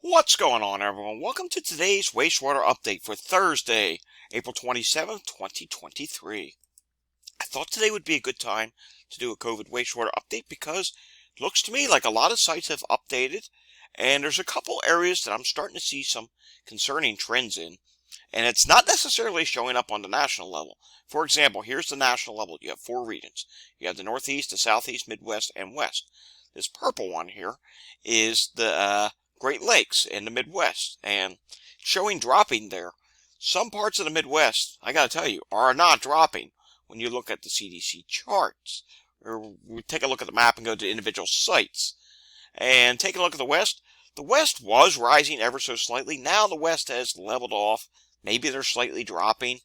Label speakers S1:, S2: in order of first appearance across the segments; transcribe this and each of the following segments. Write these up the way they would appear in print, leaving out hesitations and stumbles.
S1: What's going on, everyone? Welcome to today's wastewater update for Thursday, April 27th, 2023. I thought today would be a good time to do a COVID wastewater update because it looks to me like a lot of sites have updated, and there's a couple areas that I'm starting to see some concerning trends in, and it's not necessarily showing up on the national level. For example, here's the national level. You have four regions. You have the Northeast, the Southeast, Midwest, and West. This purple one here is the Great Lakes in the Midwest, and showing dropping there. Some parts of the Midwest, I gotta tell you, are not dropping when you look at the CDC charts. Or we take a look at the map and go to individual sites. And take a look at the West. The West was rising ever so slightly. Now the West has leveled off. Maybe they're slightly dropping.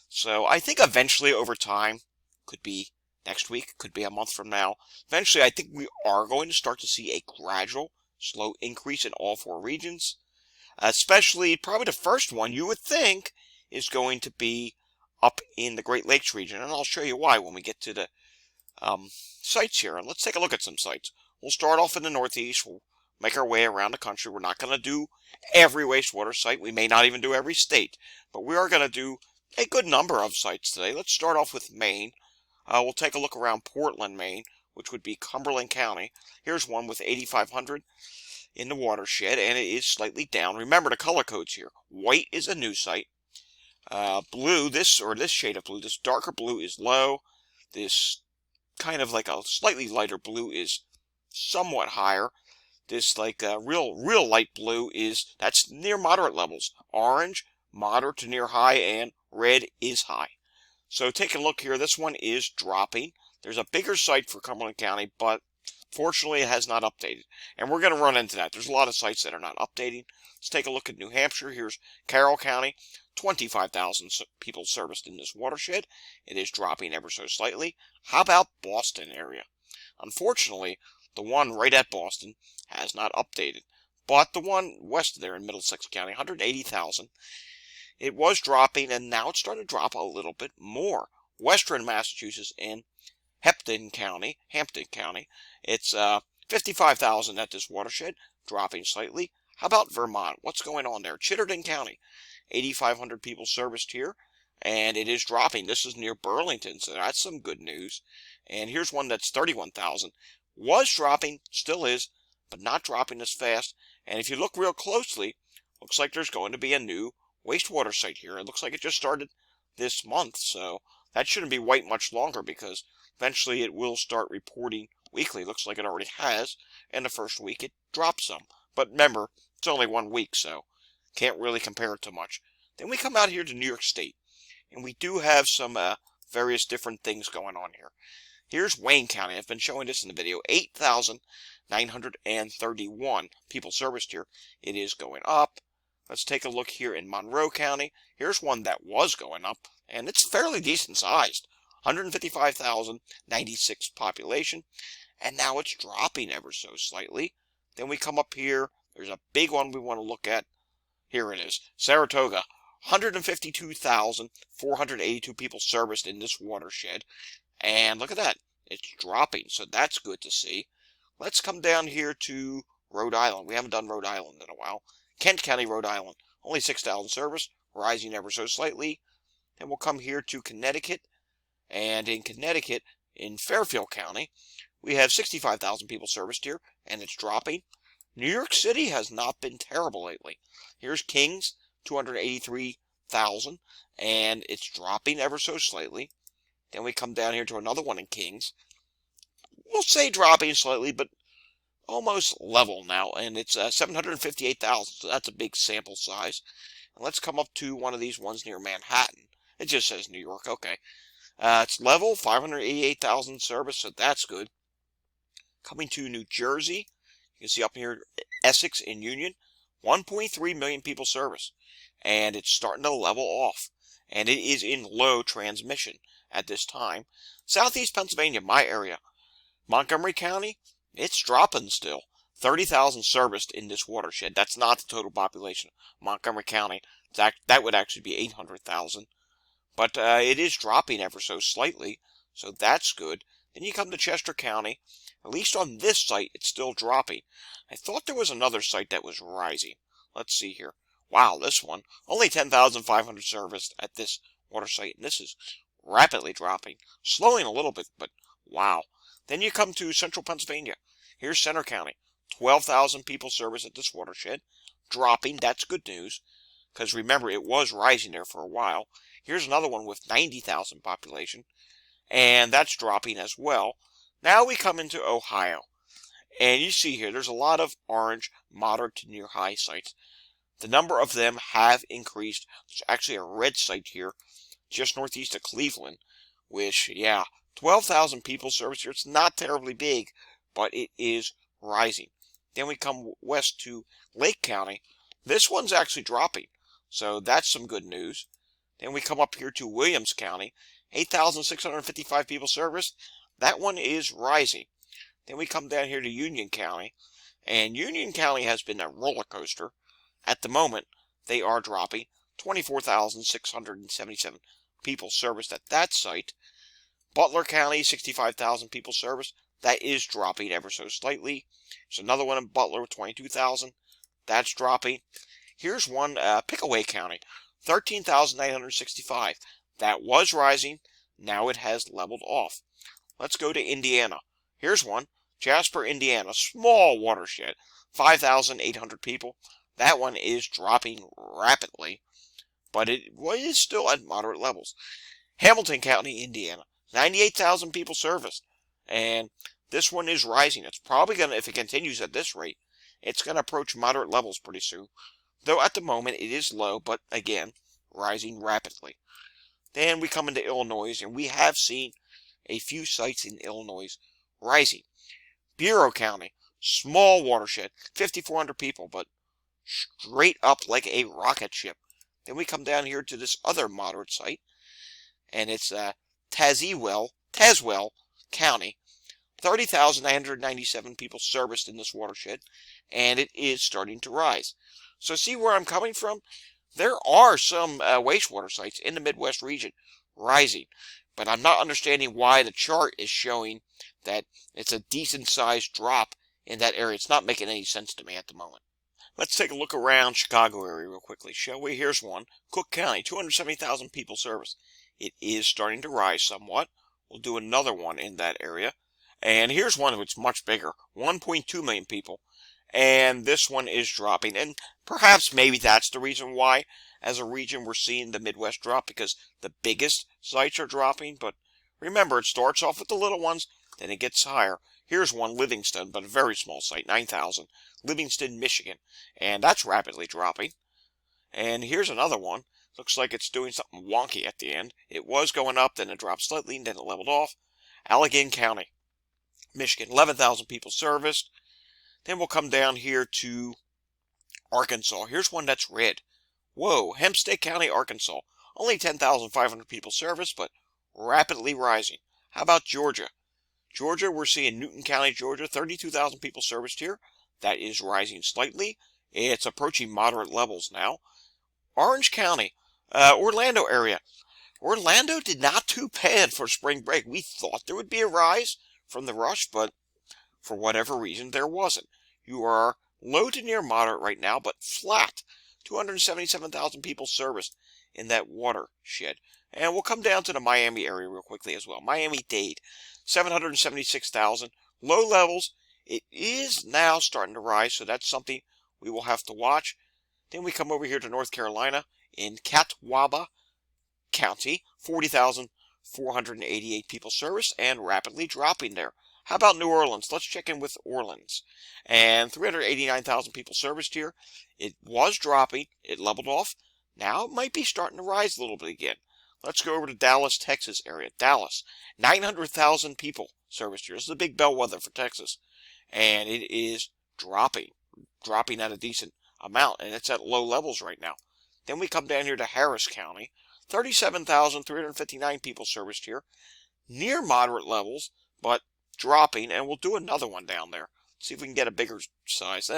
S1: So I think eventually over time, could be next week, could be a month from now, eventually I think we are going to start to see a gradual, slow increase in all four regions. Especially, probably the first one you would think is going to be up in the Great Lakes region. And I'll show you why when we get to the sites here. And let's take a look at some sites. We'll start off in the Northeast. We'll make our way around the country. We're not going to do every wastewater site. We may not even do every state. But we are going to do a good number of sites today. Let's start off with Maine. We'll take a look around Portland, Maine, which would be Cumberland County. Here's one with 8,500 in the watershed, and it is slightly down. Remember the color codes here. White is a new site. Blue, this shade of blue, this darker blue is low. This kind of like a slightly lighter blue is somewhat higher. This like real light blue that's near moderate levels. Orange, moderate to near high, and red is high. So take a look here. This one is dropping. There's a bigger site for Cumberland County, but fortunately it has not updated. And we're going to run into that. There's a lot of sites that are not updating. Let's take a look at New Hampshire. Here's Carroll County. 25,000 people serviced in this watershed. It is dropping ever so slightly. How about Boston area? Unfortunately, the one right at Boston has not updated. But the one west of there in Middlesex County, 180,000. It was dropping, and now it's starting to drop a little bit more. Western Massachusetts in Hampton County, it's 55,000 at this watershed, dropping slightly. How about Vermont? What's going on there? Chittenden County, 8,500 people serviced here, and it is dropping. This is near Burlington, so that's some good news. And here's one that's 31,000. Was dropping, still is, but not dropping as fast. And if you look real closely, looks like there's going to be a new wastewater site here. It looks like it just started this month, so that shouldn't be wait much longer because eventually it will start reporting weekly. Looks like it already has, and the first week it dropped some. But remember, it's only 1 week, so can't really compare it to much. Then we come out here to New York State, and we do have some various different things going on here. Here's Wayne County. I've been showing this in the video. 8,931 people serviced here. It is going up. Let's take a look here in Monroe County. Here's one that was going up, and it's fairly decent sized. 155,096 population, and now it's dropping ever so slightly. Then we come up here. There's a big one we want to look at. Here it is. Saratoga. 152,482 people serviced in this watershed. And look at that. It's dropping, so that's good to see. Let's come down here to Rhode Island. We haven't done Rhode Island in a while. Kent County, Rhode Island. Only 6,000 service, rising ever so slightly. Then we'll come here to Connecticut. And in Connecticut, in Fairfield County, we have 65,000 people serviced here, and it's dropping. New York City has not been terrible lately. Here's Kings, 283,000, and it's dropping ever so slightly. Then we come down here to another one in Kings. We'll say dropping slightly, but almost level now, and it's 758,000, so that's a big sample size. And let's come up to one of these ones near Manhattan. It just says New York, okay. It's level, 588,000 service, so that's good. Coming to New Jersey, you can see up here, Essex in Union, 1.3 million people service, and it's starting to level off, and it is in low transmission at this time. Southeast Pennsylvania, my area, Montgomery County, it's dropping still. 30,000 serviced in this watershed. That's not the total population. Montgomery County, that would actually be 800,000. But it is dropping ever so slightly, so that's good. Then you come to Chester County, At least on this site, it's still dropping. I thought there was another site that was rising. Let's see here. Wow, this one. Only 10,500 serviced at this water site, and this is rapidly dropping. Slowing a little bit, but wow. Then you come to central Pennsylvania. Here's Center County. 12,000 people serviced at this watershed. Dropping, that's good news. Because remember, it was rising there for a while. Here's another one with 90,000 population. And that's dropping as well. Now we come into Ohio. And you see here, there's a lot of orange, moderate to near high sites. The number of them have increased. There's actually a red site here, just northeast of Cleveland, which, yeah, 12,000 people serviced here. It's not terribly big, but it is rising. Then we come west to Lake County. This one's actually dropping, so that's some good news. Then we come up here to Williams County. 8,655 people serviced. That one is rising. Then we come down here to Union County, and Union County has been a roller coaster. At the moment, they are dropping. 24,677 people serviced at that site. Butler County, 65,000 people serviced. That is dropping ever so slightly. There's another one in Butler with 22,000. That's dropping. Here's one, Pickaway County, 13,965. That was rising. Now it has leveled off. Let's go to Indiana. Here's one, Jasper, Indiana, small watershed, 5,800 people. That one is dropping rapidly, but it is still at moderate levels. Hamilton County, Indiana, 98,000 people serviced, and this one is rising. It's probably going to, if it continues at this rate, it's going to approach moderate levels pretty soon. Though at the moment it is low, but again, rising rapidly. Then we come into Illinois, and we have seen a few sites in Illinois rising. Bureau County, small watershed, 5,400 people, but straight up like a rocket ship. Then we come down here to this other moderate site, and it's Tazewell County, 30,997 people serviced in this watershed, and it is starting to rise. So see where I'm coming from? There are some wastewater sites in the Midwest region rising, but I'm not understanding why the chart is showing that it's a decent-sized drop in that area. It's not making any sense to me at the moment. Let's take a look around Chicago area real quickly, shall we? Here's one. Cook County, 270,000 people serviced. It is starting to rise somewhat. We'll do another one in that area. And here's one that's much bigger, 1.2 million people. And this one is dropping. And perhaps maybe that's the reason why, as a region, we're seeing the Midwest drop, because the biggest sites are dropping. But remember, it starts off with the little ones, then it gets higher. Here's one, Livingston, but a very small site, 9,000. Livingston, Michigan. And that's rapidly dropping. And here's another one. Looks like it's doing something wonky at the end. It was going up, then it dropped slightly, and then it leveled off. Allegheny County, Michigan, 11,000 people serviced. Then we'll come down here to Arkansas. Here's one that's red. Whoa, Hempstead County, Arkansas. Only 10,500 people serviced, but rapidly rising. How about Georgia? Georgia, we're seeing Newton County, Georgia, 32,000 people serviced here. That is rising slightly. It's approaching moderate levels now. Orange County, Orlando area. Orlando did not do bad for spring break. We thought there would be a rise from the rush, but for whatever reason, there wasn't. You are low to near moderate right now, but flat. 277,000 people serviced in that watershed. And we'll come down to the Miami area real quickly as well. Miami-Dade, 776,000. Low levels. It is now starting to rise, so that's something we will have to watch. Then we come over here to North Carolina in Catawba County, 40,488 people serviced and rapidly dropping there. How about New Orleans? Let's check in with Orleans. And 389,000 people serviced here. It was dropping. It leveled off. Now it might be starting to rise a little bit again. Let's go over to Dallas, Texas area. Dallas, 900,000 people serviced here. This is a big bellwether for Texas. And it is dropping at a decent amount. And it's at low levels right now. Then we come down here to Harris County. 37,359 people serviced here. Near moderate levels, but dropping, and we'll do another one down there. See if we can get a bigger size.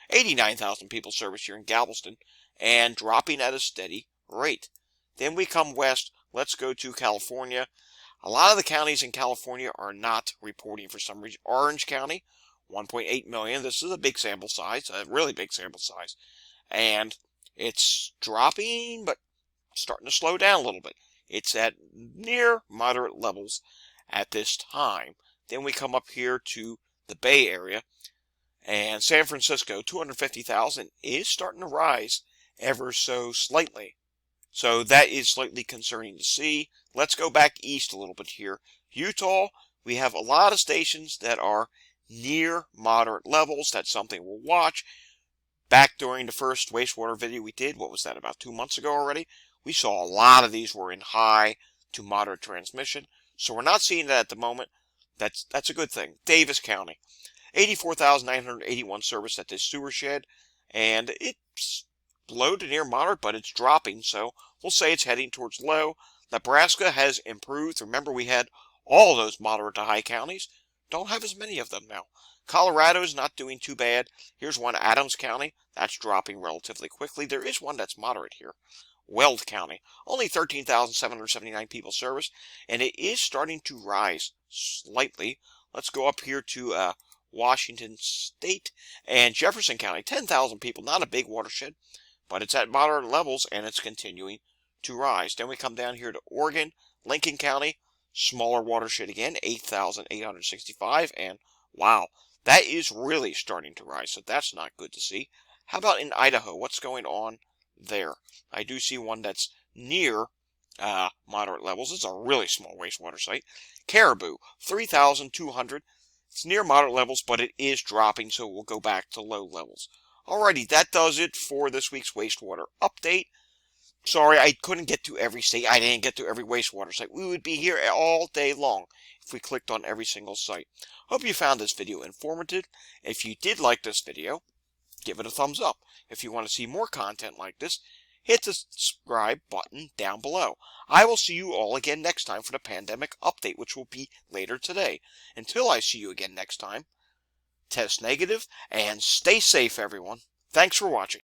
S1: 89,000 people serviced here in Galveston, and dropping at a steady rate. Then we come west. Let's go to California. A lot of the counties in California are not reporting for some reason. Orange County, 1.8 million. This is a big sample size, a really big sample size. And it's dropping, but starting to slow down a little bit. It's at near moderate levels at this time. Then we come up here to the Bay Area, and San Francisco, 250,000, is starting to rise ever so slightly. So that is slightly concerning to see. Let's go back east a little bit here. Utah, we have a lot of stations that are near moderate levels. That's something we'll watch. Back during the first wastewater video we did, what was that, about 2 months ago already? We saw a lot of these were in high to moderate transmission. So we're not seeing that at the moment. That's a good thing. Davis County, 84,981 service at this sewer shed, and it's low to near moderate, but it's dropping, so we'll say it's heading towards low. Nebraska has improved. Remember, we had all those moderate to high counties. Don't have as many of them now. Colorado's not doing too bad. Here's one, Adams County. That's dropping relatively quickly. There is one that's moderate here. Weld County, only 13,779 people serviced, and it is starting to rise slightly. Let's go up here to Washington State and Jefferson County, 10,000 people, not a big watershed, but it's at moderate levels and it's continuing to rise. Then we come down here to Oregon, Lincoln County, smaller watershed again, 8,865, and wow, that is really starting to rise, so that's not good to see. How about in Idaho? What's going on there? I do see one that's near moderate levels. It's a really small wastewater site. Caribou, 3,200. It's near moderate levels, but it is dropping, so we'll go back to low levels. Alrighty, that does it for this week's wastewater update. Sorry, I couldn't get to every state. I didn't get to every wastewater site. We would be here all day long if we clicked on every single site. Hope you found this video informative. If you did like this video, give it a thumbs up. If you want to see more content like this, hit the subscribe button down below. I will see you all again next time for the pandemic update, which will be later today. Until I see you again next time, test negative and stay safe, everyone. Thanks for watching.